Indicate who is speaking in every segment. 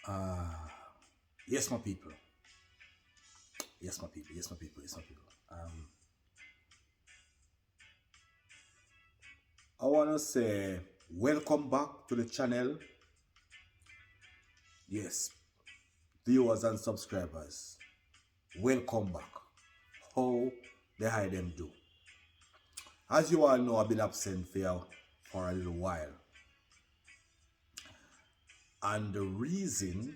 Speaker 1: Uh, yes, my people. Yes, my people. Yes, my people. Yes, my people. I want to say welcome back to the channel. Yes, viewers and subscribers, welcome back. How the high them do? As you all know, I've been absent for a little while, and the reason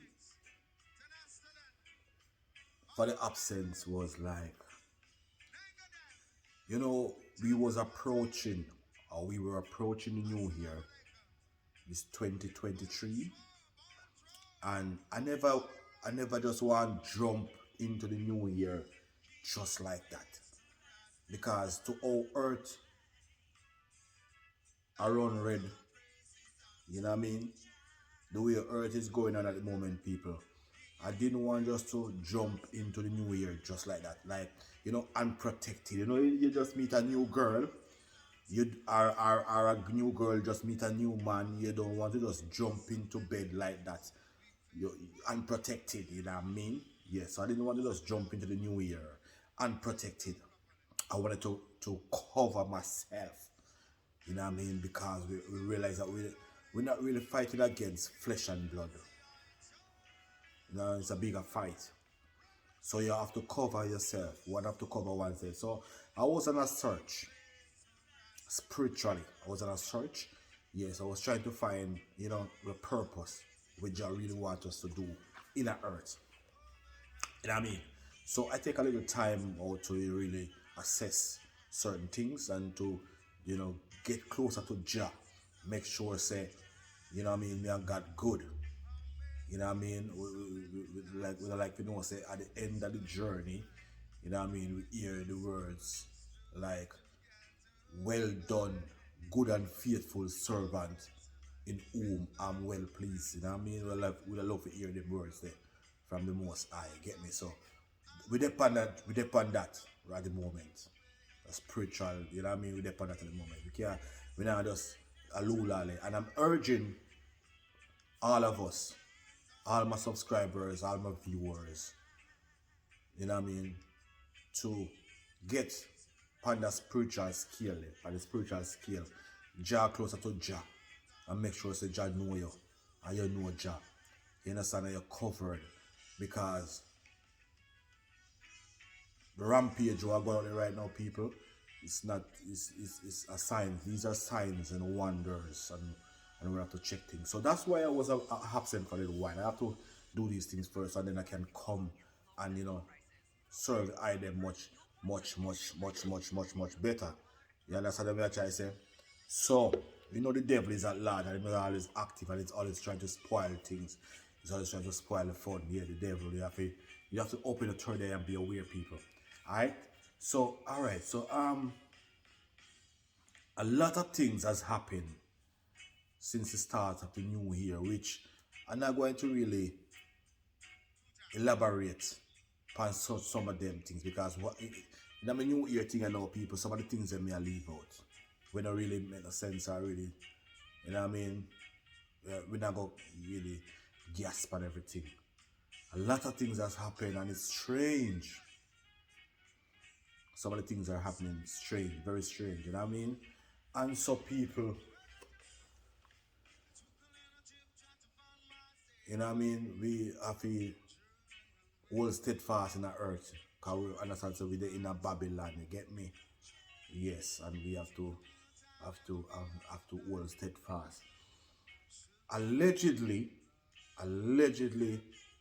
Speaker 1: for the absence was like, we was approaching, or we were approaching the new year, this 2023, and I never just want to jump into the new year just like that, because to all earth around red, you know what I mean, the way earth is going on at the moment, people, I didn't want just to jump into the new year just like that, like, unprotected. You just meet a new girl, you are a new girl, just meet a new man, you don't want to just jump into bed like that. You're unprotected, you know what I mean? Yes, so I didn't want to just jump into the new year unprotected. I wanted to cover myself, you know what I mean? Because we realize that we're not really fighting against flesh and blood. It's a bigger fight. So you have to cover yourself. One have to cover oneself. So I was on a search spiritually. I was on a search. Yes, I was trying to find, the purpose which I really want us to do in the earth. You know what I mean? So I take a little time out to really assess certain things and to, get closer to Jah. Make sure, say, I mean, me and God good. You know what I mean? We like say at the end of the journey, you know what I mean, we hear the words like, well done, good and faithful servant, in whom I'm well pleased. You know what I mean? We love to hear the words there from the Most High. Get me? So we depend that right at the moment. A spiritual, you know what I mean? We depend that at the moment. We not just a lulale. And I'm urging all of us, all my subscribers, all my viewers, you know what I mean, to get on the spiritual scale, on the spiritual scale, Jah closer to Jah, and make sure say Jah know you, and you know Jah. You understand that you're covered, because the rampage we are going on there right now, people, it's not, it's a sign. These are signs and wonders, and we have to check things. So that's why I was absent for a little while. I have to do these things first, and then I can come and serve I them much better. You understand what I'm trying to say? So, the devil is at large, and he's always active, and it's always trying to spoil things. It's always trying to spoil the fun. Yeah, the devil. You have to open the third eye and be aware, people. Alright? So, alright. So, a lot of things has happened since the start of the new year, which I'm not going to really elaborate upon some of them things, because in my new year thing, I know, people, some of the things that me I leave out, we don't really make no sense, or really, you know what I mean? We're not going to really gasp on everything. A lot of things has happened, and it's strange. Some of the things are happening strange, very strange, you know what I mean? And so, people, you know what I mean, we have to hold steadfast in the earth, because we understand, so we're in a Babylon, you get me? Yes, and we have to hold steadfast. Allegedly,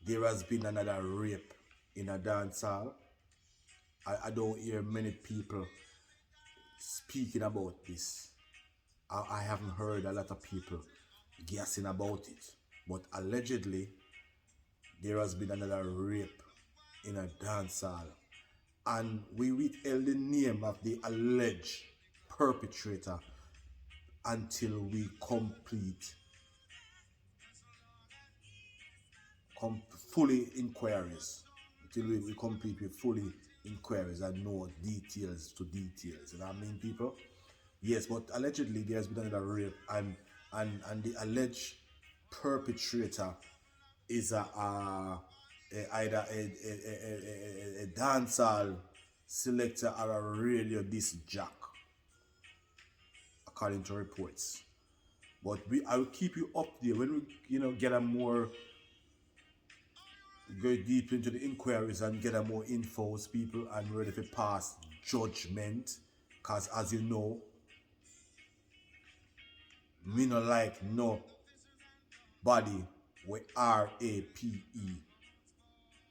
Speaker 1: there has been another rape in a dance hall. I don't hear many people speaking about this. I haven't heard a lot of people guessing about it. But allegedly, there has been another rape in a dance hall. And we withheld the name of the alleged perpetrator until we complete fully inquiries. Until we complete with fully inquiries and know details to details. You know what I mean, people? Yes, but allegedly there has been another rape, and the alleged perpetrator is either a dancehall selector or a radio disc jock, according to reports. But I will keep you up there when we get a more go deep into the inquiries and get a more infos, people, and ready to pass judgment. Cause as you know, me no like no body with R-A-P-E.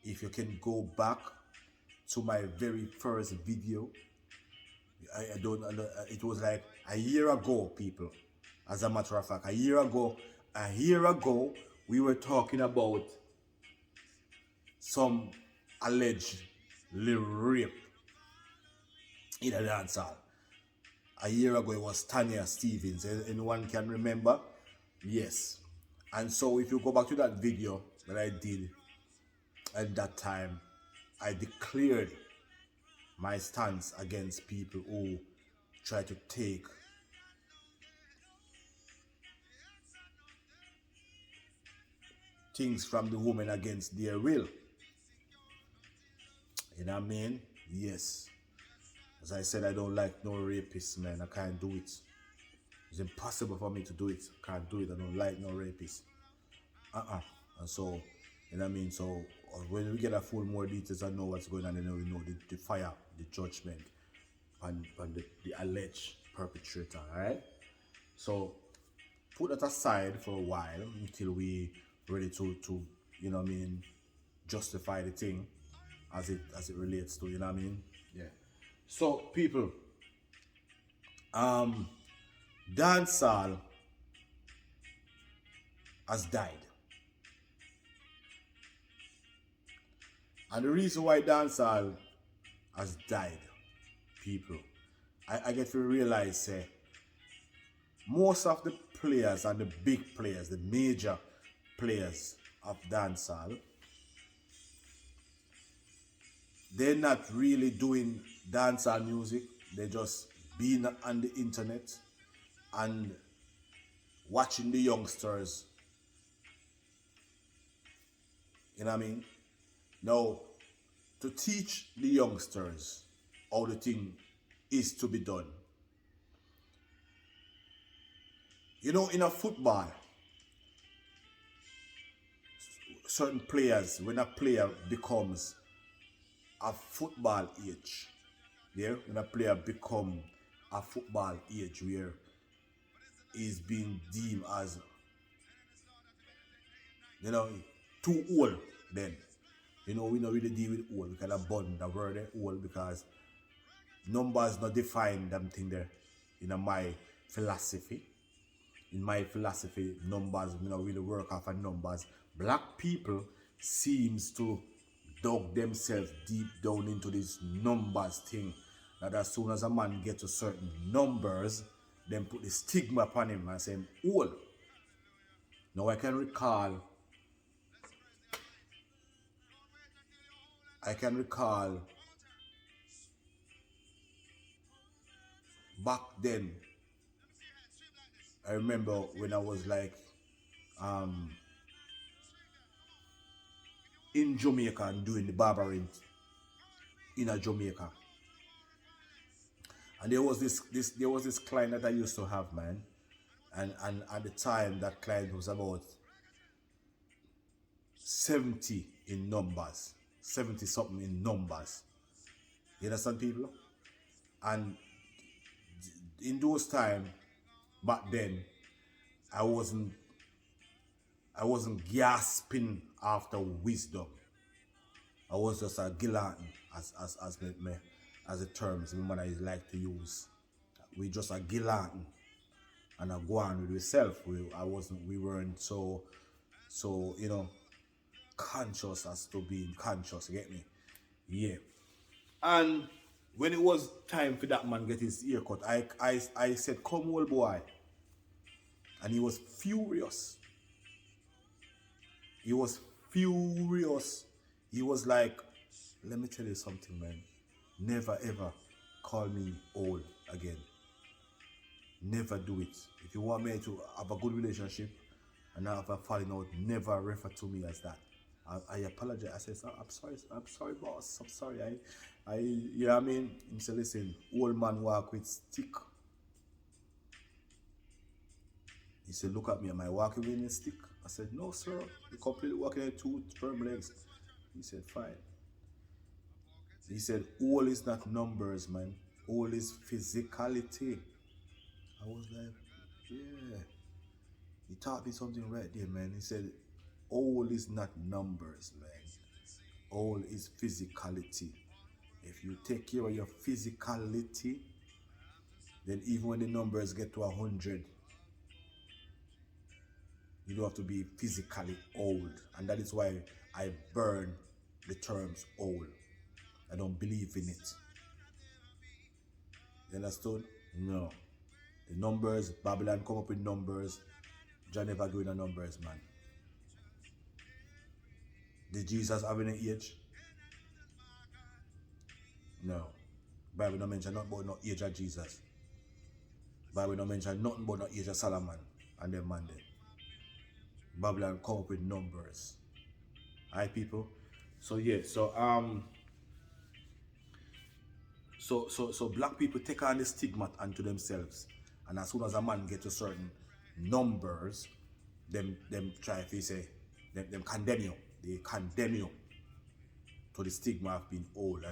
Speaker 1: If you can go back to my very first video, I don't it was like a year ago, people. As a matter of fact, a year ago, we were talking about some alleged rape in a dance hall. A year ago, it was Tanya Stevens. Anyone can remember? Yes. And so if you go back to that video that I did at that time, I declared my stance against people who try to take things from the woman against their will. You know what I mean? Yes. As I said, I don't like no rapists, man. I can't do it. It's impossible for me to do it. I can't do it. I don't like no rapists. And so, you know what I mean? So, when we get a full more details and know what's going on, then we know the fire, the judgment, and the alleged perpetrator, alright? So, put that aside for a while until we ready to you know what I mean, justify the thing as it relates to, you know what I mean? Yeah. So people, dancehall has died. And the reason why dancehall has died, people, I get to realize most of the players and the big players, the major players of dancehall, they're not really doing dancehall music. They're just being on the internet and watching the youngsters. You know what I mean? Now, to teach the youngsters how the thing is to be done. You know, in a football, certain players, when a player becomes a football age, yeah, when a player become a football age where he's being deemed as, you know, too old, then, you know, we don't really deal with old. We kind of burn the word old because numbers not define them thing there. In my philosophy, numbers, you know, really work off of numbers. Black people seems to dug themselves deep down into this numbers thing. That as soon as a man gets to certain numbers, then put the stigma upon him and say him old. Now I can recall back then. I remember when I was like in Jamaica and doing the barbering in a Jamaica. And there was this client that I used to have, man. And at the time that client was about 70 in numbers. 70 something in numbers. You understand, people? And in those times, back then, I wasn't gasping after wisdom. I was just a gillantin, as the terms my mother is like to use. We just a gillantin and I go on with yourself. We weren't so you know, conscious as to being conscious, you get me? Yeah. And when it was time for that man get his ear cut, I said, come old boy. And he was furious. He was furious. He was like, let me tell you something, man. Never ever call me old again. Never do it. If you want me to have a good relationship and I have a falling out, never refer to me as that. I apologize. I said, I'm sorry, boss. I'm sorry. You know what I mean? He said, listen, old man walk with stick. He said, look at me, am I walking with a stick? I said, no, sir. You're completely walking with 2 firm legs. He said, fine. He said, all is not numbers, man. All is physicality. I was like, yeah. He taught me something right there, man. He said, all is not numbers, man. All is physicality. If you take care of your physicality, then even when the numbers get to 100, you don't have to be physically old. And that is why I burn the terms old. I don't believe in it. You understood? No. The numbers, Babylon come up with numbers. John never go in the numbers, man. Did Jesus have any age? No. Bible don't mention nothing about no age of Jesus. Bible don't mention nothing about no age of Solomon and them man there. Babylon come up with numbers. Alright, people? So yeah, so black people take on the stigma onto themselves. And as soon as a man get to certain numbers, them try to say, them condemn you. They condemn you to the stigma of being old.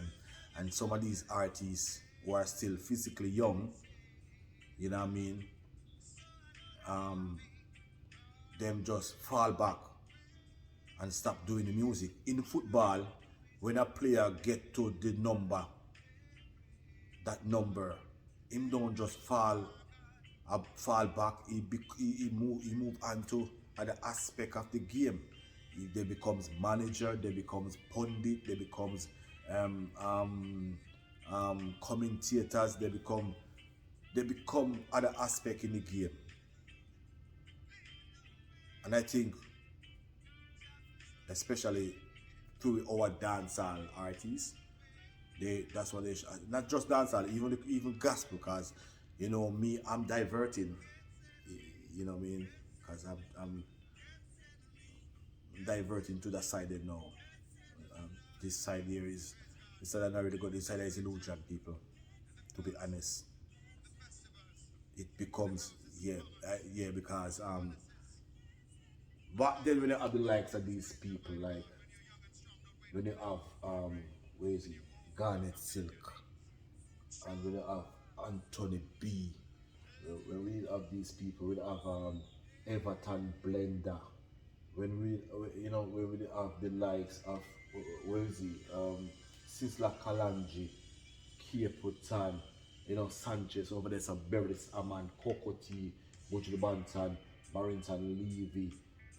Speaker 1: And some of these artists who are still physically young, you know what I mean, them just fall back and stop doing the music. In football, when a player get to the number, that number, him don't just fall back. He move on to other aspect of the game. They becomes manager, they becomes pundit, they becomes commentators, they become other aspect in the game. And I think, especially through our dancehall artists, that's what they not just dancehall, even gospel, because you know me, I'm diverting, you know what I mean, because I'm diverting to that side there now. This side here is, this side I not really good, this side is illusion, people, to be honest. It becomes, yeah, because but then when you have the likes of these people, like when you have where is he, Garnet Silk, and when you have Anthony B, when we have these people, we have Everton Blender, when we when we have the likes of where is he, Sisla Kalanji, Kieputan, Sanchez over there, some Beres Aman, Kokoti, Butcher Bantan, Barrington Levy,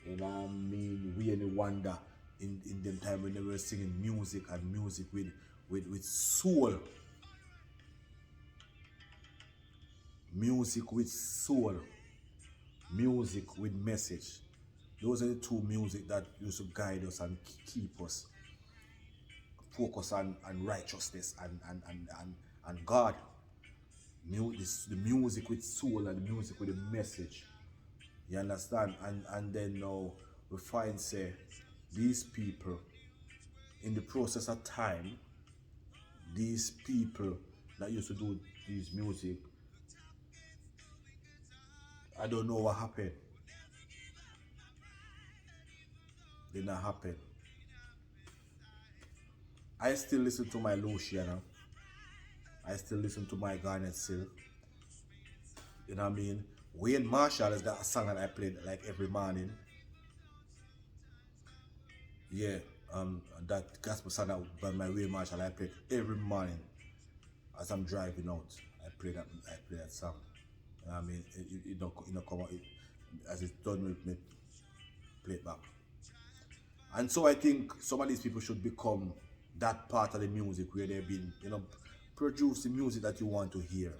Speaker 1: and I mean, we any wonder in them time when they were singing music, and music with soul. Music with soul. Music with message. Those are the two music that used to guide us and keep us focused on righteousness and God. The music with soul and the music with a message. You understand? And then now we find say these people, in the process of time, these people that used to do these music, I don't know what happened. Did not happen. I still listen to my Luciana. I still listen to my Garnet Silk. You know what I mean? Wayne Marshall has got a song that I played like every morning. Yeah, that gospel song that by my Wayne Marshall I played every morning as I'm driving out. I play that song. You know what I mean? It don't come out as it's done with me, play it back. And so I think some of these people should become that part of the music where they've been, produce the music that you want to hear.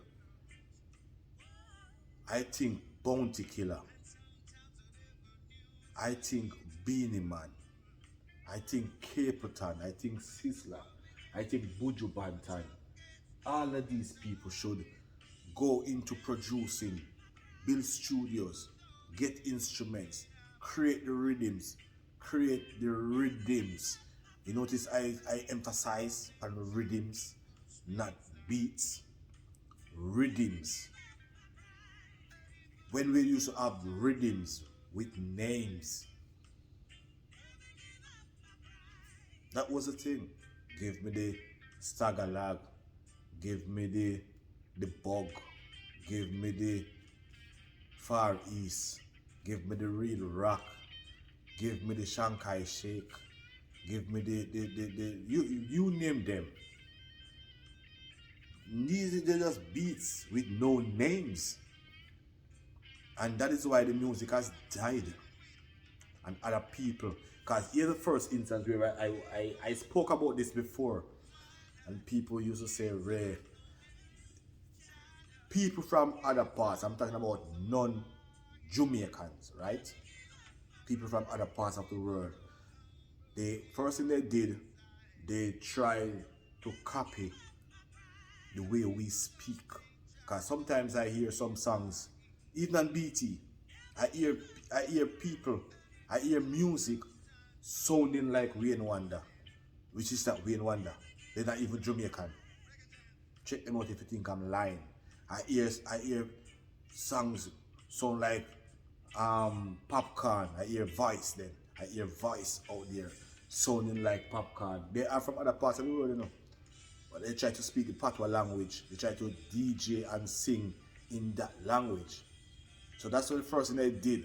Speaker 1: I think Bounty Killer. I think Beanie Man. I think Capleton. I think Sizzla. I think Buju Banton. All of these people should go into producing, build studios, get instruments, create the rhythms. Create the rhythms. You notice I emphasize on rhythms, not beats. Rhythms. When we used to have rhythms with names, that was the thing. Give me the stagalag, give me the bug, give me the far east, give me the real rock, give me the Shanghai shake, give me the you name them. These are just beats with no names. And that is why the music has died. And other people, because here's the first instance where I spoke about this before, and people used to say, Ray, people from other parts, I'm talking about non-Jamaicans, right? People from other parts of the world, the first thing they did, they tried to copy the way we speak. Because sometimes I hear some songs, even on BT, I hear people, I hear music sounding like Wayne Wonder, which is not Wayne Wonder. They're not even Jamaican. Check them out if you think I'm lying. I hear songs sound like Popcorn. I hear voice then. I hear voice out there sounding like Popcorn. They are from other parts of the world, you know. But they try to speak the patois language. They try to DJ and sing in that language. So that's what the first thing they did.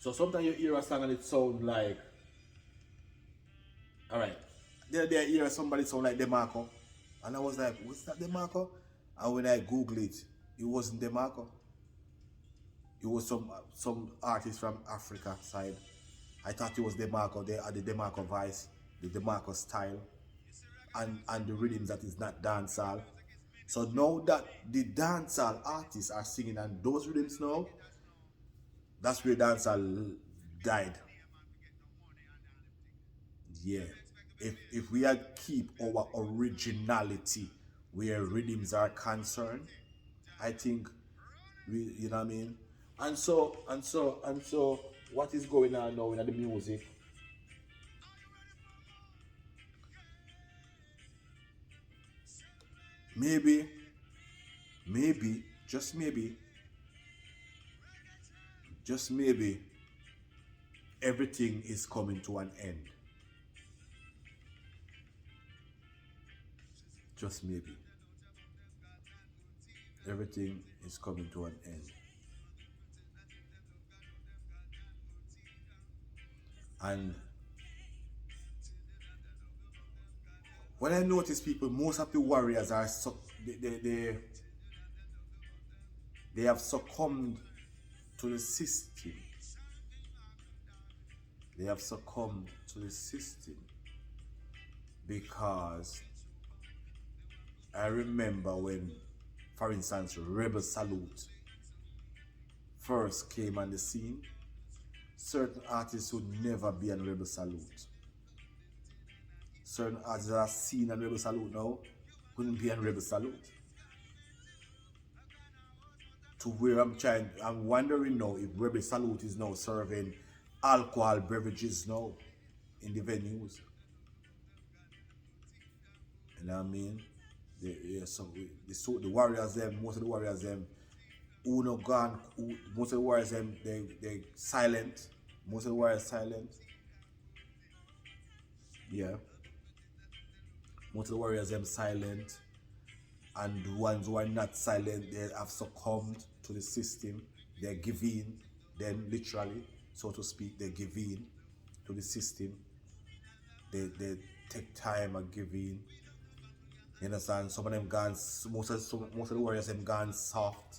Speaker 1: So sometimes you hear a song and it sounds like, alright, there I hear somebody sound like DeMarco. And I was like, what's that DeMarco? And when I Google it, it wasn't DeMarco. It was some artist from Africa side. I thought it was DeMarco. They had the DeMarco voice, the DeMarco style, and the rhythms that is not dancehall. So now that the dancehall artists are singing and those rhythms now, that's where dancehall died. Yeah. If we had keep our originality where rhythms are concerned, I think we, you know what I mean? And so what is going on now in the music? Maybe, just maybe, everything is coming to an end. Just maybe. Everything is coming to an end. And when I notice people, most of the warriors are they have succumbed to the system. They have succumbed to the system because I remember when, for instance, Rebel Salute first came on the scene, certain artists would never be on Rebel Salute. Certain artists that are seen on Rebel Salute now wouldn't be on Rebel Salute. To where I'm wondering now if Rebel Salute is now serving alcohol beverages now in the venues. You know what I mean? The warriors them, most of the warriors them, Uno gone, most of the warriors them, they silent. Most of the warriors silent. Yeah. Most of the warriors them silent. And the ones who are not silent, they have succumbed to the system. They're giving, then literally, so to speak, they give in to the system. They take time and give in. You understand? Some of them gone, most of the warriors them gone soft.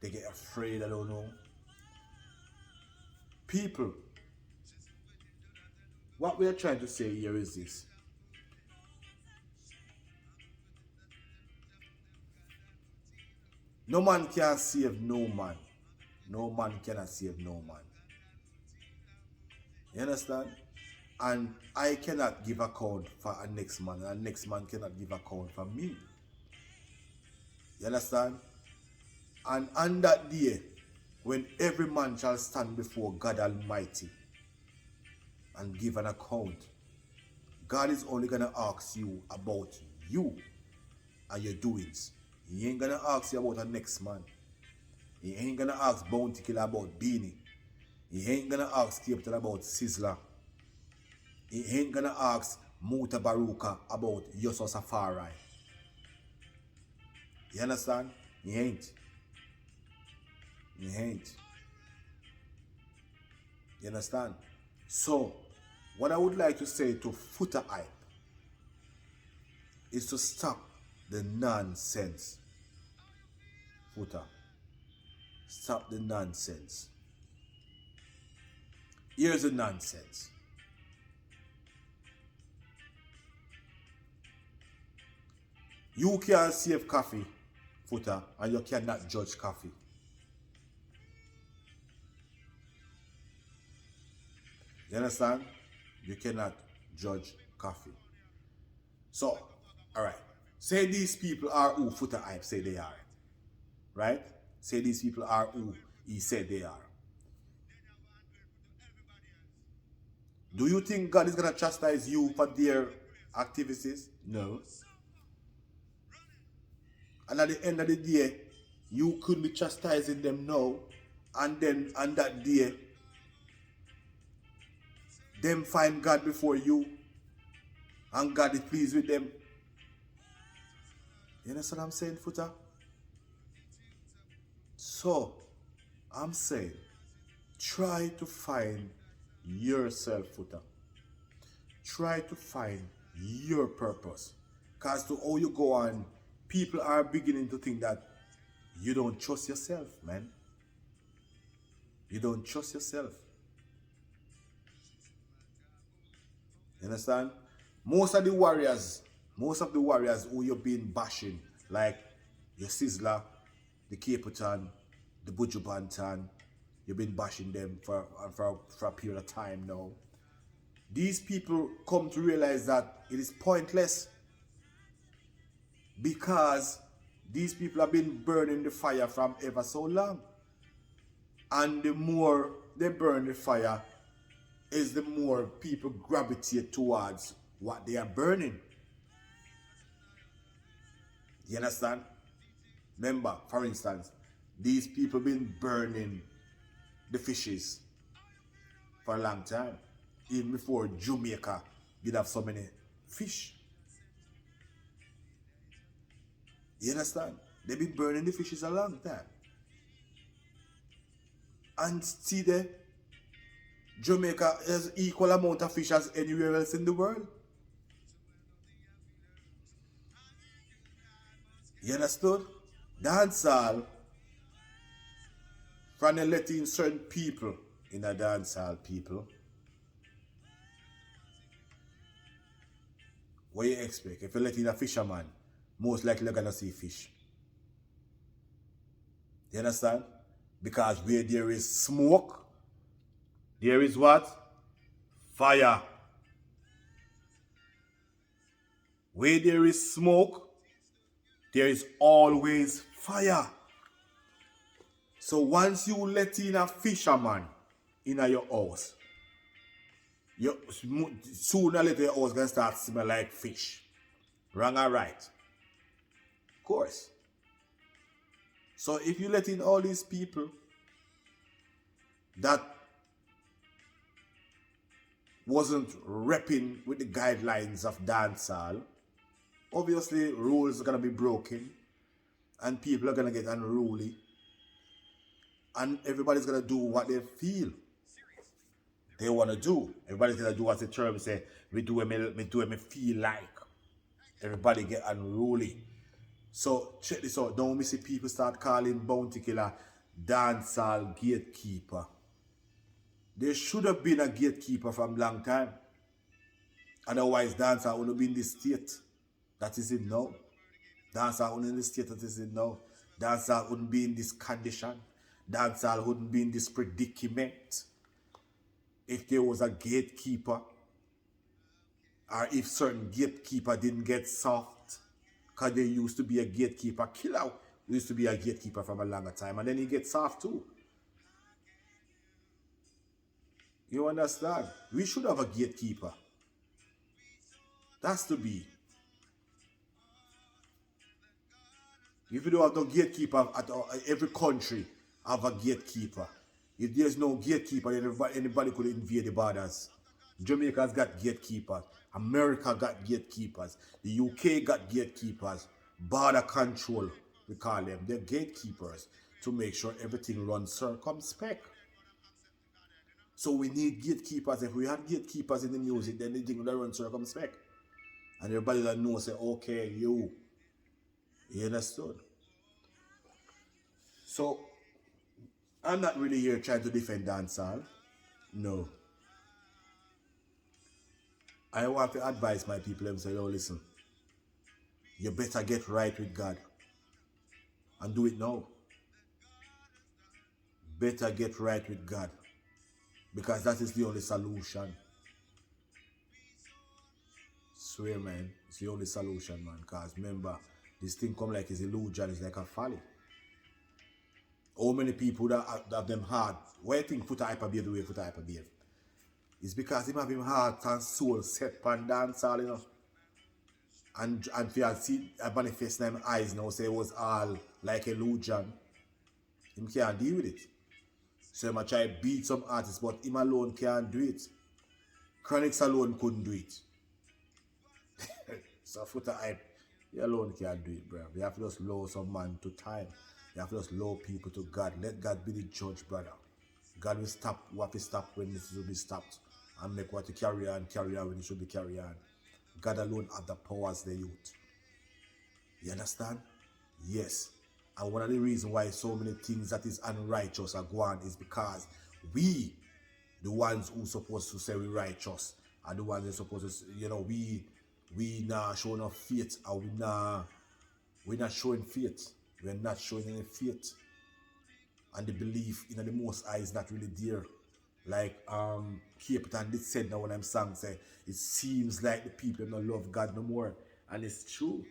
Speaker 1: They get afraid, I don't know. People, what we are trying to say here is this. No man can save no man. No man cannot save no man. You understand? And I cannot give account for a next man, and next man cannot give account for me. You understand? And on that day, when every man shall stand before God Almighty and give an account, God is only going to ask you about you and your doings. He ain't going to ask you about the next man. He ain't going to ask Bounty Killer about Beanie. He ain't going to ask Captain about Sizzler. He ain't going to ask Muta Baruka about Yoso Safari. You understand? He ain't. He ain't. You understand? So, what I would like to say to Foota Hype is to stop the nonsense. Foota. Stop the nonsense. Here's the nonsense. You can't save coffee, Foota, and you cannot judge coffee. You understand? You cannot judge coffee. So, alright. Say these people are who Foota Hype say they are. Right? Say these people are who he said they are. Do you think God is going to chastise you for their activities? No. And at the end of the day, you could be chastising them now, and then on that day, them find God before you, and God is pleased with them. You understand what I'm saying, Foota? So, I'm saying, try to find yourself, Foota. Try to find your purpose. Because to how you go on, people are beginning to think that you don't trust yourself, man. You don't trust yourself. You understand? Most of the warriors who you've been bashing, like your Sizzler, the Caputan, the Bujubantan, you've been bashing them for a period of time now. These people come to realize that it is pointless, because these people have been burning the fire from ever so long. And the more they burn the fire, is the more people gravitate towards what they are burning. You understand? Remember, for instance, these people been burning the fishes for a long time. Even before Jamaica did have so many fish. You understand? They've been burning the fishes a long time. And see there, Jamaica has equal amount of fish as anywhere else in the world. You understood? Dancehall, from letting certain people in a dancehall people, what you expect? If you let in a fisherman, most likely you're gonna see fish. You understand? Because where there is smoke, there is what? Fire. Where there is smoke, there is always fire. So once you let in a fisherman in your house, sooner or later your house gonna start smell like fish. Wrong or right? Of course. So if you let in all these people that wasn't repping with the guidelines of dancehall, obviously rules are gonna be broken and people are gonna get unruly and everybody's gonna do what they feel they wanna do. Everybody's gonna do as the term say, me do what me feel like. Everybody get unruly. So check this out. Don't we see people start calling Bounty Killer dancehall gatekeeper? There should have been a gatekeeper from long time. Otherwise, dancehall wouldn't be in this state that is in now. Dancehall wouldn't in the state that is in now. Dancehall wouldn't be in this condition. Dancehall wouldn't be in this predicament if there was a gatekeeper, or if certain gatekeeper didn't get soft. Because there used to be a gatekeeper killer. There used to be a gatekeeper from a longer time. And then he gets soft too. You understand? We should have a gatekeeper. That's to be. If you don't have no gatekeeper at every country have a gatekeeper. If there's no gatekeeper, then anybody could invade the borders. Jamaica's got gatekeepers. America got gatekeepers. The UK got gatekeepers. Border control, we call them. They're gatekeepers to make sure everything runs circumspect. So we need gatekeepers. If we had gatekeepers in the music, then the thing will run circumspect. And everybody that knows say, okay, you understood? So I'm not really here trying to defend dancehall. No. I want to advise my people and say, yo, listen, you better get right with God. And do it now. Better get right with God. Because that is the only solution. Swear, man, it's the only solution, man. Because remember, this thing come like it's illusion, it's like a folly. How many people that have them heart? Why you think Foota hyper behave the way Foota hyper behave? It's because him have him heart and soul set pan dancehall, you know. And if you see a manifest in him eyes now, say it was all like illusion. Him can't deal with it. So him try beat some artists, but him alone can't do it. Chronics alone couldn't do it. So Foota hype, you alone can't do it, bro. You have to just lower some man to time. You have to just lower people to God. Let God be the judge, brother. God will stop what will stop when this will be stopped. And make what you carry on when it should be carry on. God alone have the power as the youth. You understand? Yes. And one of the reasons why so many things that is unrighteous are going is because we, the ones who supposed to say we righteous, are the ones that supposed to, you know, we not showing enough faith, and we're not showing faith. We're not showing any faith. And the belief in the Most High is not really there. Like Capitan did said now when I'm sang say, it seems like the people don't love God no more. And it's true.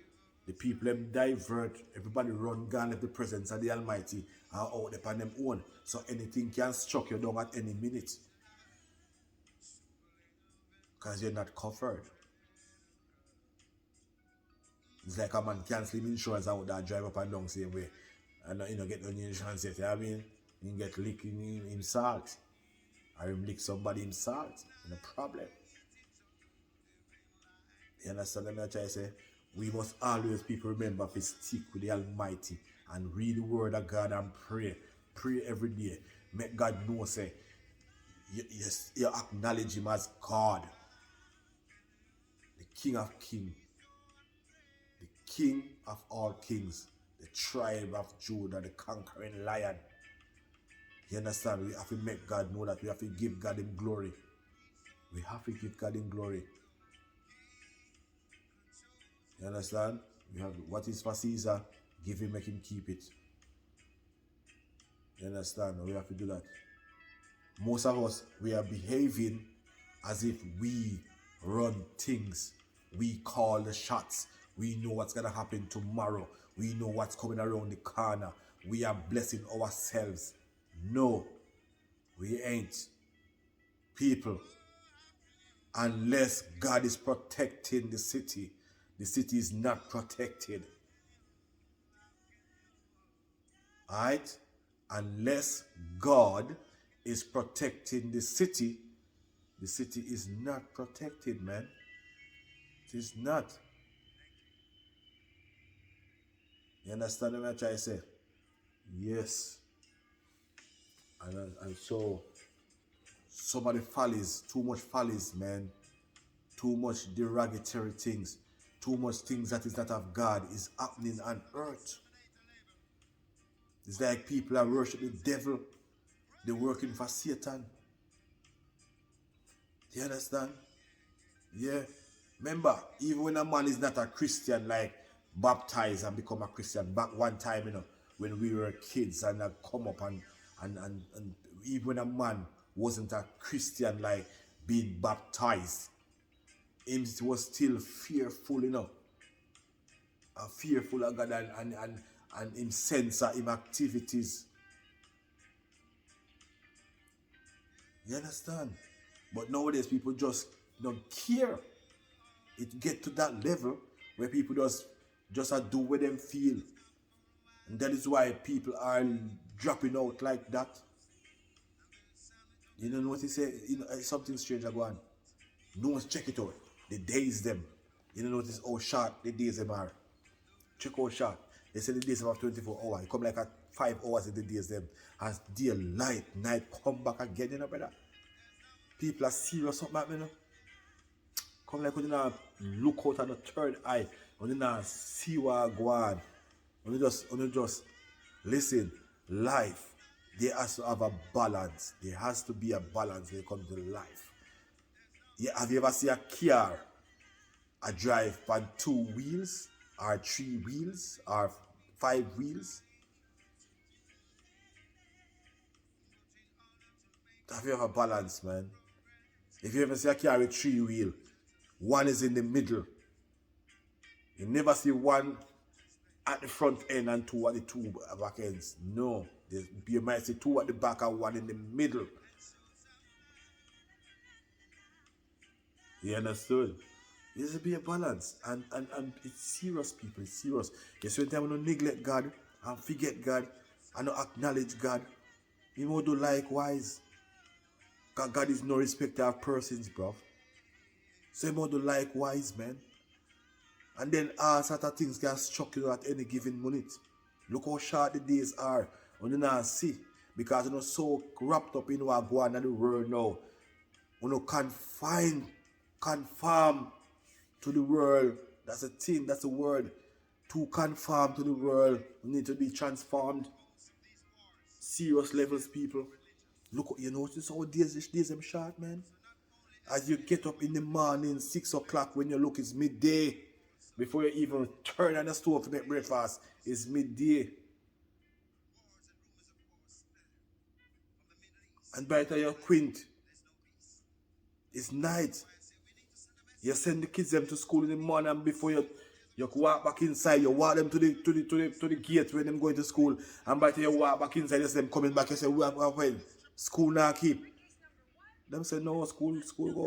Speaker 1: The people them divert, everybody run gone at the presence of the Almighty and out upon them own. So anything can struck you down at any minute. Because you're not covered. It's like a man canceling insurance out there, drive up and down same way. And you know, get no insurance yet. You know what I mean? You can get licked in salt. Or him lick somebody in salt. No problem. You understand what I'm trying to say? We must always, people, remember to stick with the Almighty and read the word of God and pray. Pray every day. Make God know, say, you acknowledge him as God. The King of Kings. The King of all kings. The tribe of Judah, the conquering lion. You understand? We have to make God know that we have to give God him glory. We have to give God him glory. You understand? We have what is for Caesar, give him, make him keep it. You understand? We have to do that. Most of us, we are behaving as if we run things. We call the shots. We know what's going to happen tomorrow. We know what's coming around the corner. We are blessing ourselves. No, we ain't. People, unless God is protecting the city is not protected. Alright? Unless God is protecting the city is not protected, man. It is not. You understand what I'm trying to say? Yes. And so some of the follies, too much follies, man. Too much derogatory things. Too much things that is not of God is happening on earth. It's like people are worshiping the devil. They're working for Satan. Do you understand? Yeah. Remember, even when a man is not a Christian, like baptized and become a Christian, back one time, you know, when we were kids and I come up and even when a man wasn't a Christian, like being baptized, him was still fearful, you know. Fearful of God and him censor him activities. You understand? But nowadays people just don't care. It get to that level where people just do what them feel. And that is why people are dropping out like that. You know what he say? You know, something strange go on. No one's check it out. The days them. You know notice how short the days them are. Check how short. They say the days them have 24 hours. It come like at 5 hours in the days them. As day light, night come back again, you know, brother. People are serious something like me, you know. Come like when you know, look out on the third eye. When you know, see what go on. When you just listen. Life, there has to have a balance. There has to be a balance when it comes to life. Yeah, have you ever seen a car a drive on 2 wheels or 3 wheels or 5 wheels? Have you ever balance, man? If you ever see a car with 3 wheels, one is in the middle. You never see one at the front end and 2 at the 2 back ends. No. You might see 2 at the back and 1 in the middle. You understood? There should be a balance. And it's serious, people. It's serious. You see, when time we don't neglect God and forget God and not acknowledge God, you will do likewise. God is no respecter of persons, bro. So you will do likewise, man. And then all sort of things can struck you at any given minute. Look how short the days are. And you not see. Because you're so wrapped up in what going on in the world now. You know, conform to the world. That's a thing, that's a word. To conform to the world, you need to be transformed. Serious levels, people. Look, you notice how days them short, man. As you get up in the morning, 6 o'clock, when you look, it's midday. Before you even turn on the stove to make breakfast, it's midday. And by the time you're quint, it's night. You send the kids them to school in the morning, and before you walk back inside, you walk them to the gate when them going to school, and by the time you walk back inside, you see them coming back, you say, when? School now keep. Them say no, school go